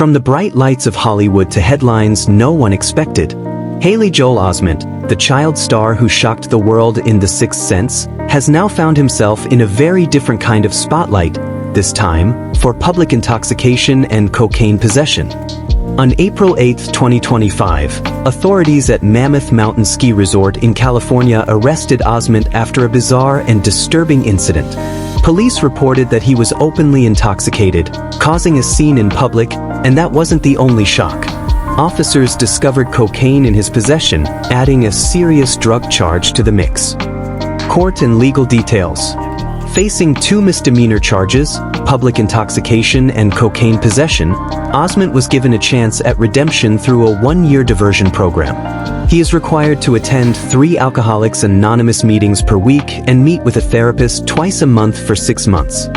From the bright lights of Hollywood to headlines no one expected, Joel Osment, the child star who shocked the world in The Sixth Sense, has now found himself in a very different kind of spotlight, this time for public intoxication and cocaine possession. On April 8, 2025, authorities at Mammoth Mountain Ski Resort in California arrested Osment after a bizarre and disturbing incident. Police reported that he was openly intoxicated, causing a scene in public, and that wasn't the only shock. Officers discovered cocaine in his possession, adding a serious drug charge to the mix. Court and legal details. Facing 2 misdemeanor charges, public intoxication and cocaine possession, Osment was given a chance at redemption through a 1-year diversion program. He is required to attend 3 Alcoholics Anonymous meetings per week and meet with a therapist twice a month for 6 months.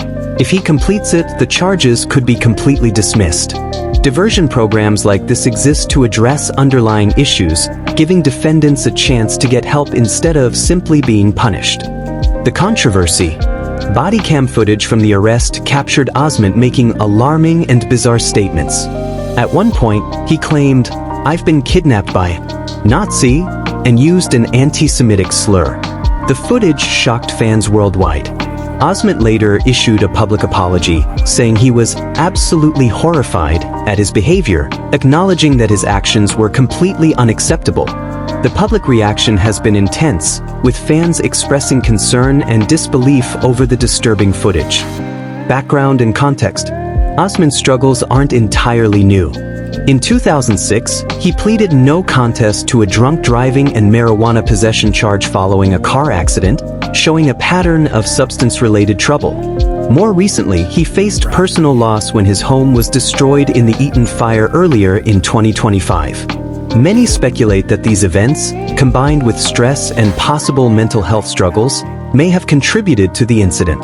If he completes it, the charges could be completely dismissed. Diversion programs like this exist to address underlying issues, giving defendants a chance to get help instead of simply being punished. The controversy. Bodycam footage from the arrest captured Osment making alarming and bizarre statements. At one point, he claimed, "I've been kidnapped by Nazi," and used an anti-Semitic slur. The footage shocked fans worldwide. Osment later issued a public apology, saying he was absolutely horrified at his behavior, acknowledging that his actions were completely unacceptable. The public reaction has been intense, with fans expressing concern and disbelief over the disturbing footage. Background and context. Osment's struggles aren't entirely new. In 2006, he pleaded no contest to a drunk driving and marijuana possession charge following a car accident, showing a pattern of substance-related trouble. More recently, he faced personal loss when his home was destroyed in the Eaton fire earlier in 2025. Many speculate that these events, combined with stress and possible mental health struggles, may have contributed to the incident.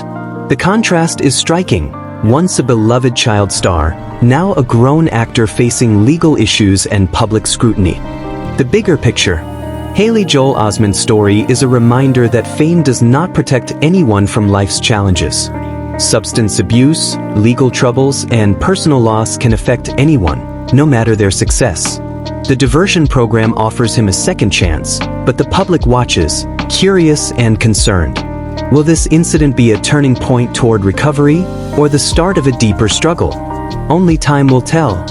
The contrast is striking. Once a beloved child star, now a grown actor facing legal issues and public scrutiny. The bigger picture. Joel Osment's story is a reminder that fame does not protect anyone from life's challenges. Substance abuse, legal troubles, and personal loss can affect anyone, no matter their success. The diversion program offers him a second chance, but the public watches, curious and concerned. Will this incident be a turning point toward recovery, or the start of a deeper struggle? Only time will tell.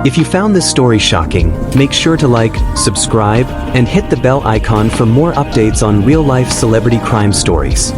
If you found this story shocking, make sure to like, subscribe, and hit the bell icon for more updates on real-life celebrity crime stories.